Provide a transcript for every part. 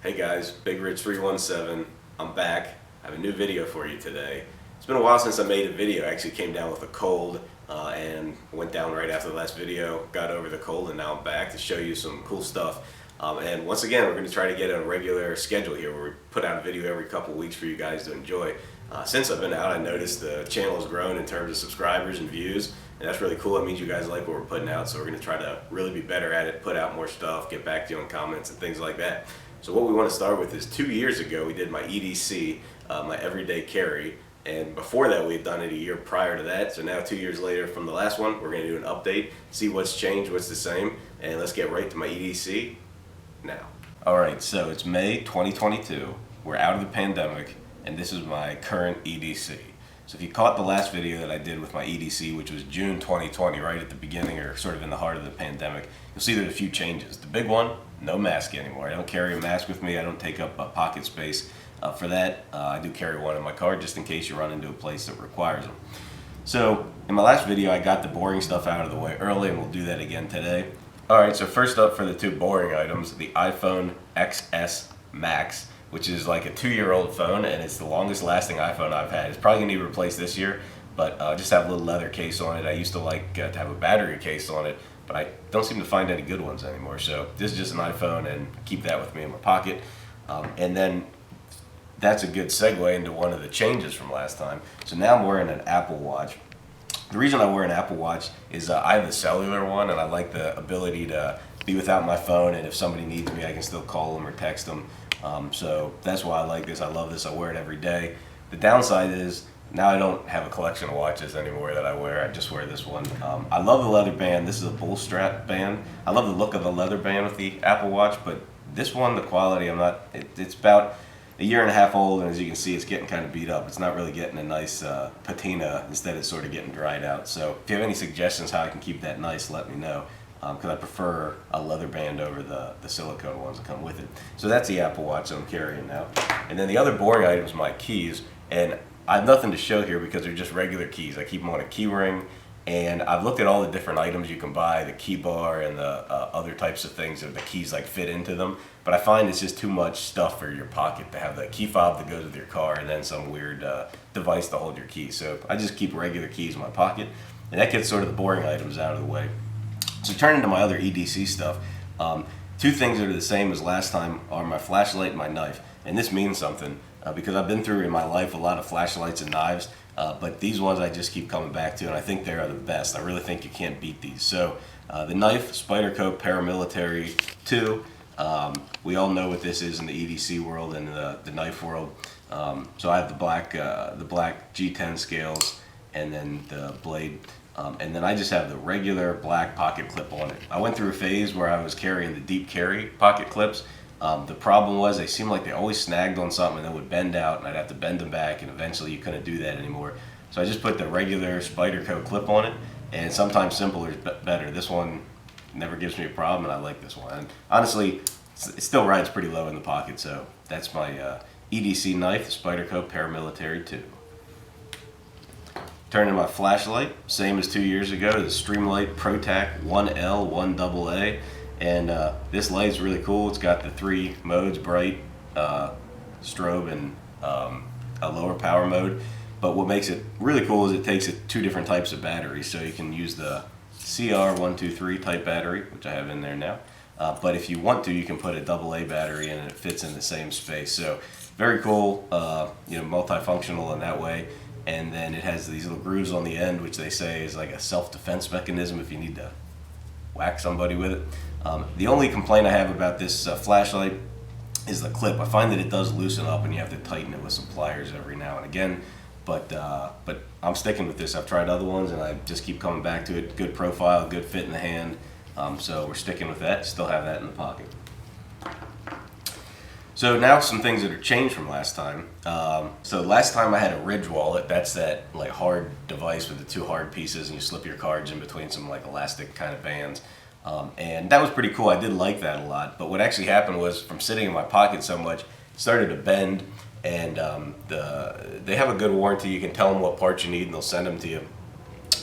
Hey guys, Big Rich 317. I'm back. I have a new video for you today. It's been a while since I made a video. I actually came down with a cold and went down right after the last video, got over the cold, and now I'm back to show you some cool stuff. And once again, we're going to try to get a regular schedule here where we put out a video every couple weeks for you guys to enjoy. Since I've been out, I noticed the channel has grown in terms of subscribers and views, and that's really cool. It means you guys like what we're putting out, so we're going to try to really be better at it, put out more stuff, get back to you on comments and things like that. So what we want to start with is 2 years ago we did my EDC, my everyday carry, and before that we had done it a year prior to that. So now 2 years later from the last one, we're going to do an update, see what's changed, what's the same, and let's get right to my EDC now. Alright, so it's May 2022, we're out of the pandemic, and this is my current EDC. So if you caught the last video that I did with my EDC, which was June 2020, right at the beginning or sort of in the heart of the pandemic, you'll see there's a few changes. The big one, no mask anymore. I don't carry a mask with me. I don't take up pocket space for that. I do carry one in my car just in case you run into a place that requires them. So in my last video, I got the boring stuff out of the way early, and we'll do that again today. Alright, so first up for the two boring items, the iPhone XS Max, which is like a 2-year-old phone, and it's the longest lasting iPhone I've had. It's probably going to be replaced this year, but just have a little leather case on it. I used to like to have a battery case on it, but I don't seem to find any good ones anymore. So this is just an iPhone, and keep that with me in my pocket. And then that's a good segue into one of the changes from last time. So now I'm wearing an Apple Watch. The reason I wear an Apple Watch is I have the cellular one, and I like the ability to be without my phone, and if somebody needs me, I can still call them or text them. So that's why I like this. I love this. I wear it every day. The downside is now I don't have a collection of watches anymore that I wear. I just wear this one. I love the leather band. This is a bull strap band. I love the look of the leather band with the Apple Watch, but this one, the quality, it's about a year and a half old, and as you can see, it's getting kind of beat up. It's not really getting a nice patina. Instead, it's sort of getting dried out. So if you have any suggestions how I can keep that nice, let me know. Because I prefer a leather band over the silicone ones that come with it. So that's the Apple Watch that I'm carrying now. And then the other boring item is my keys, and I have nothing to show here because they're just regular keys. I keep them on a key ring, and I've looked at all the different items you can buy, the key bar and the other types of things that the keys like fit into them, but I find it's just too much stuff for your pocket to have the key fob that goes with your car and then some weird device to hold your keys. So I just keep regular keys in my pocket, and that gets sort of the boring items out of the way. So turning to my other EDC stuff, two things that are the same as last time are my flashlight and my knife. And this means something because I've been through in my life a lot of flashlights and knives, but these ones I just keep coming back to, and I think they are the best. I really think you can't beat these. So the knife, Spyderco Paramilitary 2. We all know what this is in the EDC world and the knife world. So I have the black G10 scales and then the blade. And then I just have the regular black pocket clip on it. I went through a phase where I was carrying the deep carry pocket clips. The problem was they seemed like they always snagged on something and then would bend out, and I'd have to bend them back, and eventually you couldn't do that anymore. So I just put the regular Spyderco clip on it, and sometimes simpler is better. This one never gives me a problem, and I like this one. And honestly, it still rides pretty low in the pocket, so that's my EDC knife, the Spyderco Paramilitary 2. Turning my flashlight, same as 2 years ago, the Streamlight ProTac 1L 1AA, and this light is really cool. It's got the 3 modes: bright, strobe, and a lower power mode. But what makes it really cool is it takes 2 different types of batteries, so you can use the CR123 type battery, which I have in there now. But if you want to, you can put a AA battery in, and it fits in the same space. So very cool, multifunctional in that way. And then it has these little grooves on the end, which they say is like a self-defense mechanism if you need to whack somebody with it. The only complaint I have about this flashlight is the clip. I find that it does loosen up, and you have to tighten it with some pliers every now and again. But I'm sticking with this. I've tried other ones, and I just keep coming back to it. Good profile, good fit in the hand. So we're sticking with that. Still have that in the pocket. So now some things that are changed from last time. So last time I had a Ridge wallet. That's that like hard device with the 2 hard pieces, and you slip your cards in between some like elastic kind of bands. And that was pretty cool. I did like that a lot. But what actually happened was, from sitting in my pocket so much, it started to bend. And they have a good warranty. You can tell them what parts you need, and they'll send them to you.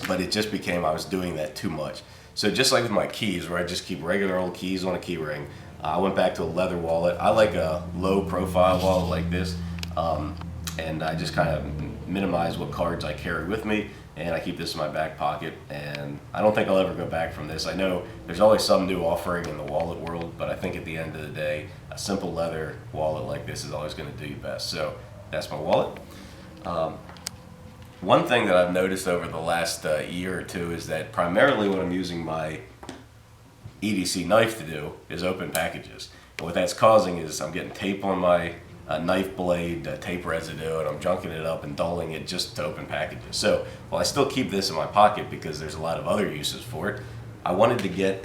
But it just became I was doing that too much. So just like with my keys, where I just keep regular old keys on a key ring, I went back to a leather wallet. I like a low profile wallet like this, and I just kind of minimize what cards I carry with me, and I keep this in my back pocket, and I don't think I'll ever go back from this. I know there's always some new offering in the wallet world, but I think at the end of the day, a simple leather wallet like this is always going to do you best. So that's my wallet. One thing that I've noticed over the last year or two is that primarily when I'm using my EDC knife to do is open packages. And what that's causing is I'm getting tape on my knife blade, tape residue, and I'm junking it up and dulling it just to open packages. So while I still keep this in my pocket because there's a lot of other uses for it, I wanted to get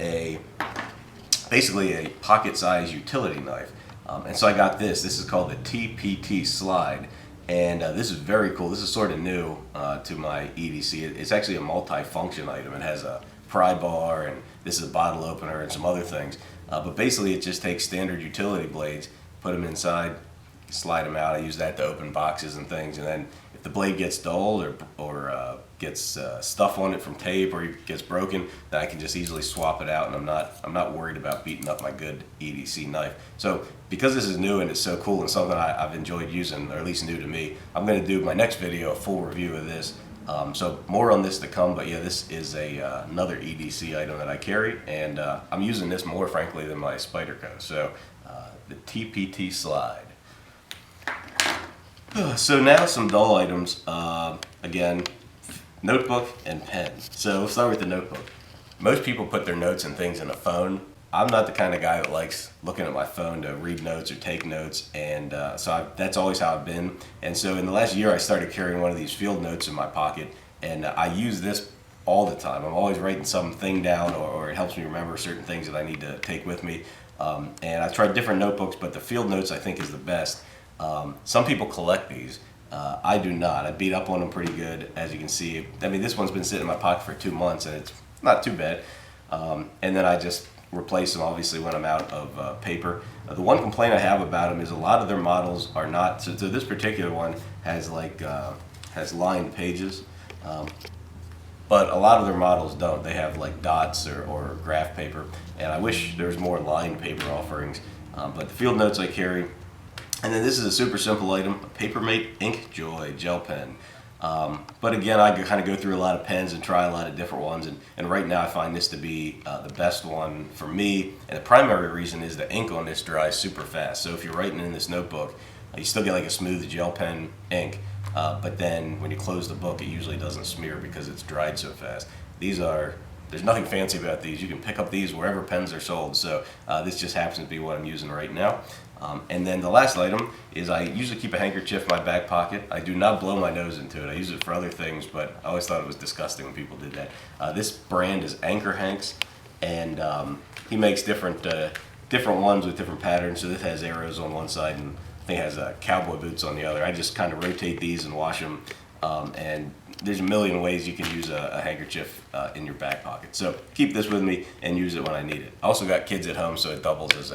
basically a pocket-sized utility knife. And so I got this. This is called the TPT Slide. And this is very cool. This is sort of new to my EDC. It's actually a multi-function item. It has a pry bar, and this is a bottle opener and some other things. But basically it just takes standard utility blades, put them inside, slide them out. I use that to open boxes and things. And then if the blade gets dull or gets stuff on it from tape or gets broken, then I can just easily swap it out, and I'm not worried about beating up my good EDC knife. So because this is new and it's so cool and something I've enjoyed using, or at least new to me, I'm going to do my next video a full review of this. So more on this to come, but yeah, this is another EDC item that I carry, and I'm using this more frankly than my Spyderco. So the TPT Slide. So now some dull items. Again, notebook and pen. So we'll start with the notebook. Most people put their notes and things in a phone. I'm not the kind of guy that likes looking at my phone to read notes or take notes, and that's always how I've been. And so in the last year I started carrying one of these field notes in my pocket, and I use this all the time. I'm always writing something down, or it helps me remember certain things that I need to take with me. And I've tried different notebooks, but the field notes I think is the best. Some people collect these. I do not. I beat up on them pretty good, as you can see. I mean, this one's been sitting in my pocket for 2 months, and it's not too bad. And then I just replace them, obviously, when I'm out of paper. The one complaint I have about them is a lot of their models are not. So this particular one has has lined pages, but a lot of their models don't. They have like dots or graph paper, and I wish there was more lined paper offerings. But the field notes I carry. And then this is a super simple item, a Papermate Ink Joy gel pen. But again, I kind of go through a lot of pens and try a lot of different ones, and right now I find this to be the best one for me. And the primary reason is the ink on this dries super fast. So if you're writing in this notebook, you still get like a smooth gel pen ink, but then when you close the book, it usually doesn't smear because it's dried so fast. There's nothing fancy about these. You can pick up these wherever pens are sold. So this just happens to be what I'm using right now. And then the last item is I usually keep a handkerchief in my back pocket. I do not blow my nose into it. I use it for other things, but I always thought it was disgusting when people did that. This brand is Anchor Hanks, and he makes different ones with different patterns. So this has arrows on one side, and I think it has cowboy boots on the other. I just kind of rotate these and wash them, and there's a million ways you can use a handkerchief in your back pocket. So keep this with me and use it when I need it. I also got kids at home, so it doubles as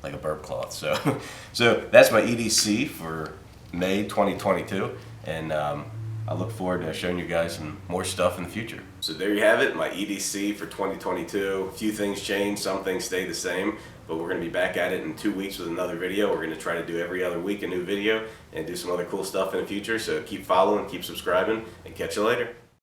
like a burp cloth. So that's my EDC for May 2022, and I look forward to showing you guys some more stuff in the future. So there you have it, my EDC for 2022. A few things changed, some things stay the same, but we're going to be back at it in 2 weeks with another video. We're going to try to do every other week a new video and do some other cool stuff in the future. So keep following, keep subscribing, and catch you later.